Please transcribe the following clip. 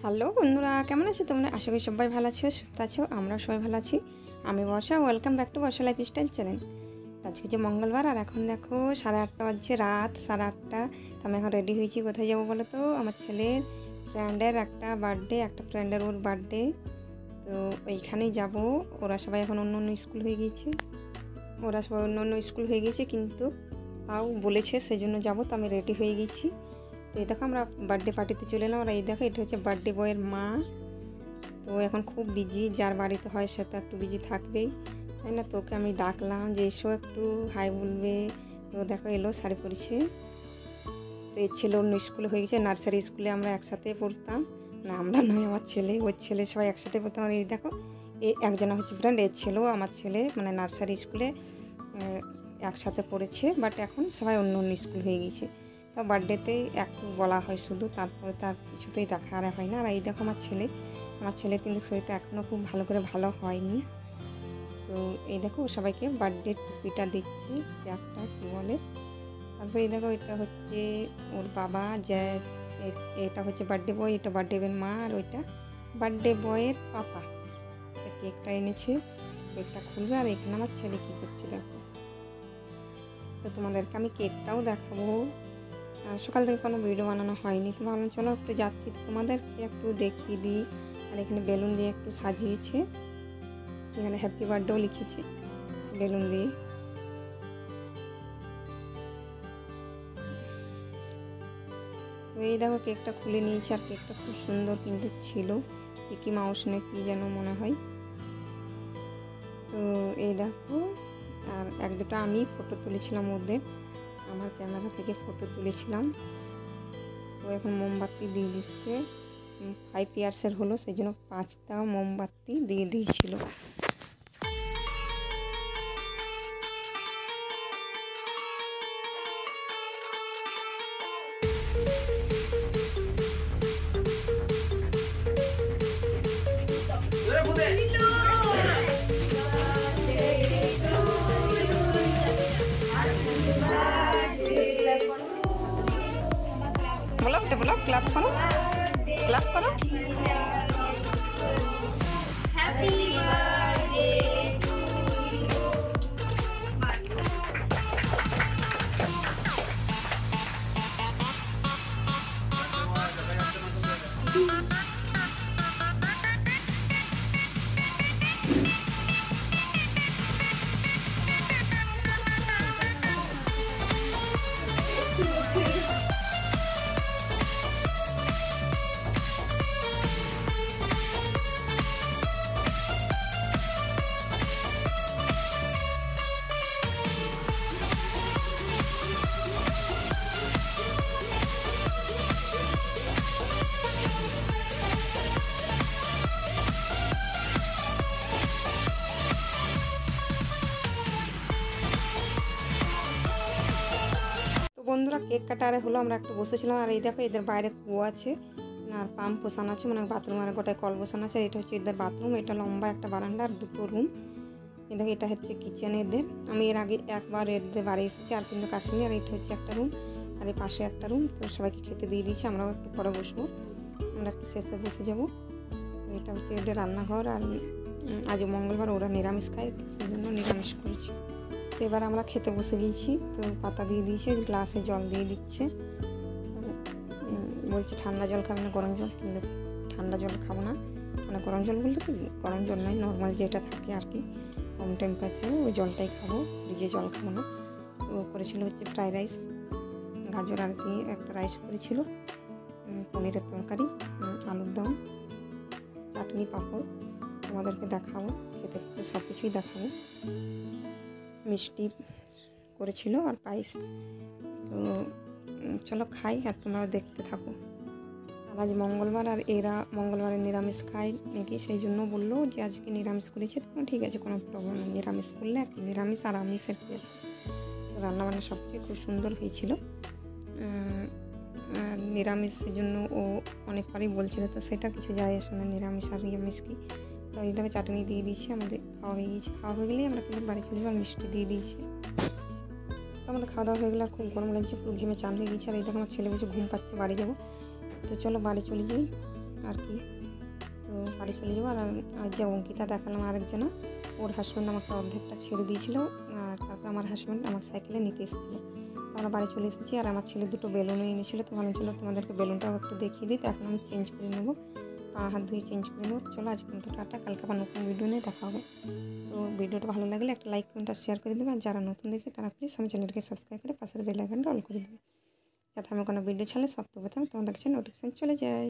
Hello বন্ধুরা, কেমন আছো তোমরা? আশা করি সবাই ভালো আছো, সুস্থ আছো। আমরা সবাই ভালো আছি। আমি Barsha, welcome back to Barsha lifestyle channel. আজকে যে মঙ্গলবার, আর এখন দেখো 8:30 বাজছে, রাত 8:30। তো আমি এখন রেডি হয়েছি। কোথায় যাবো বলো তো? আমার ছেলের ফ্রেন্ডের একটা বার্থডে, একটা ফ্রেন্ডের ওর বার্থডে, তো ওইখানেই যাব। ওরা সবাই এখন অন্য অন্য স্কুল হয়ে গিয়েছে, কিন্তু তাও বলেছে সেই জন্য যাবো। তো আমি রেডি হয়ে গেছি। তো এই দেখো আমরা বার্থডে পার্টিতে চলে এলাম। আর এই দেখো এটা হচ্ছে বার্থডে বয়ের মা। তো এখন খুব বিজি, যার বাড়িতে হয় সে তো একটু বিজি থাকবেই, তাই না? তোকে আমি ডাকলাম যে এসো একটু হাই বলবে। তো দেখো এলো, শাড়ি পরেছে। তো এই ছেলে অন্য স্কুলে হয়ে গেছে, নার্সারি স্কুলে আমরা একসাথে পড়তাম। না আমরা নয়, আমার ছেলে, ওর ছেলে, সবাই একসাথে পড়তাম। আর এই দেখো একজন হচ্ছে ফ্রেন্ড, এর ছেলেও আমার ছেলে মানে নার্সারি স্কুলে একসাথে পড়েছে, বাট এখন সবাই অন্য অন্য স্কুল হয়ে গেছে। তো বার্থডেতেই একটু বলা হয় শুধু, তারপরে তার কিছুতেই দেখা আর হয় না। আর এই দেখো আমার ছেলের কিন্তু শরীরটা এখনও খুব ভালো হয়নি। তো এই দেখো সবাইকে বার্থডে টুপিটা দিচ্ছি, একটা কী বলে। তারপরে এই দেখো এটা হচ্ছে ওর বাবা, যে এটা হচ্ছে বার্থডে বয়, এটা বার্থডে বয়ের মা, আর ওইটা বার্থডে বয়ের পাপা। কেকটা এনেছে, কেকটা খুলবে। আর এখানে আমার ছেলে কী করছে দেখো। তো তোমাদেরকে আমি কেকটাও দেখাবো। সকাল থেকে কোনো ভিডিও বানানো হয়নি, তো ভাবলাম চলো একটু যাচ্ছি, তোমাদেরকে একটু দেখিয়ে দিই। আর এখানে বেলুন দিয়ে একটু সাজিয়েছে, এখানে হ্যাপি বার্থডেও লিখেছে বেলুন দিয়ে। তো এই দেখো কেকটা খুলে নিয়েছে, আর কেকটা খুব সুন্দর কিন্তু ছিল, মিকি মাউস না কি যেন মনে হয়। তো এই দেখো, আর এক দুটো আমি ফটো তুলেছিলাম ওদের, আমার ক্যামেরা থেকে ফটো তুলেছিলাম। তো এখন মোমবাতি দিয়ে দিচ্ছে, 5 ইয়ার্সের হলো, সেই জন্য 5টা মোমবাতি দিয়ে দিয়েছিল। বলো ক্লাপ করো, ক্লাপ করো। Happy birthday to you. বন্ধুরা কেক কাটারে হলো, আমরা একটু বসেছিলাম। আর এই দেখো এদের বাইরে কুয়ো আছে, আর পাম্প বসানো আছে, মানে বাথরুম, আর গোটায় কল বসানো আছে। এটা হচ্ছে এদের বাথরুম, এটা লম্বা একটা বারান্দা আর দুটো রুম। এই দেখো এটা হচ্ছে কিচেন এদের। আমি এর আগে একবার এদের বাড়ি এসেছি, আর কিন্তু কাশ্মীর। আর এটা হচ্ছে একটা রুম, আর এই পাশে একটা রুম। তো সবাইকে খেতে দিয়ে দিয়েছি, আমরাও একটু পরে বসবো, আমরা একটু শেষে বসে যাবো। এটা হচ্ছে এদের রান্নাঘর। আর আজ মঙ্গলবার, ওরা নিরামিষ খায়, সেই জন্য নিরামিষ করেছি। তো এবার আমরা খেতে বসে গিয়েছি। তো পাতা দিয়ে দিয়েছে, গ্লাসে জল দিয়ে দিচ্ছে, বলছে ঠান্ডা জল খাবে না গরম জল, কিন্তু ঠান্ডা জল খাবো না, মানে গরম জল বলতে তো গরম জল নয়, নর্মাল যেটা থাকে আর কি, কম টেম্পারেচারে ওই জলটাই খাবো, ফ্রিজে জল খাবো না। তো করেছিল হচ্ছে ফ্রাইড রাইস, গাজর আর দিয়ে একটা রাইস করেছিল, পনিরের তরকারি, আলুর দম, চাটনি, পাঁপড়। তোমাদেরকে দেখাবো, খেতে খেতে সব কিছুই দেখাবো। মিষ্টি করেছিল আর পায়েস। তো চলো খাই, আর তোমরা দেখতে থাকো। আর আজ মঙ্গলবার, আর এরা মঙ্গলবারে নিরামিষ খায় নাকি, সেই জন্য বললো যে আজকে নিরামিষ করেছে। তো ঠিক আছে, কোনো প্রবলেম নেই, নিরামিষ করলে আর কি, নিরামিষ আর আমিষের কি আছে। তো রান্নাবান্না সব কিছু খুব সুন্দর হয়েছিল। আর নিরামিষ, সেই জন্য ও অনেকবারই বলছিল, তো সেটা কিছু যায় আসে না, নিরামিষ আর নিরামিষ কি। তো এইভাবে চাটনি দিয়ে দিয়েছি, আমাদের খাওয়া হয়ে গিয়েছে। খাওয়া হয়ে গেলেই আমরা কিন্তু বাড়ি চলে যাবো, আর মিষ্টি দিয়ে দিয়েছি। তো আমাদের খাওয়া দাওয়া হয়ে গেলে, আর খুব গরম লাগছে, পুরো ঘেমে চান হয়ে গেছে। আর এই দেখো আমার ছেলে বসে ঘুম পাচ্ছে, বাড়ি যাবো। তো চলো বাড়ি চলে যাই। আর কি। তো বাড়ি চলে যাবো। আর যে অঙ্কিতা দেখালাম আরেকজনা, ওর হাজব্যান্ড আমাকে অর্ধেকটা ছেড়ে দিয়েছিল, আর তারপর আমার হাজব্যান্ড আমার সাইকেলে নিতে এসেছিলো। তো আমরা বাড়ি চলে এসেছি। আর আমার ছেলে দুটো বেলুনও এনেছিলো, তো ভালো ছিল তোমাদেরকে বেলুনটাও একটু দেখিয়ে দিই। তো এখন আমি চেঞ্জ করে নেবো, পা হাত ধুয়ে চেঞ্জ করে নেবো। চলো আজকে মতো টাটা, কালকে আবার নতুন ভিডিও নিয়ে দেখা হবে। তো ভিডিওটা ভালো লাগলে একটা লাইক কমেন্ট আর শেয়ার করে দেবে। আর যারা নতুন দেখছে তারা প্লিজ আমার চ্যানেলকে সাবস্ক্রাইব করে পাশের বেল আইকনটা অল করে দেবে, যাতে আমি কোনো ভিডিও ছাড়লে সব প্রথমে তোমাদের কাছে নোটিফিকেশান চলে যায়।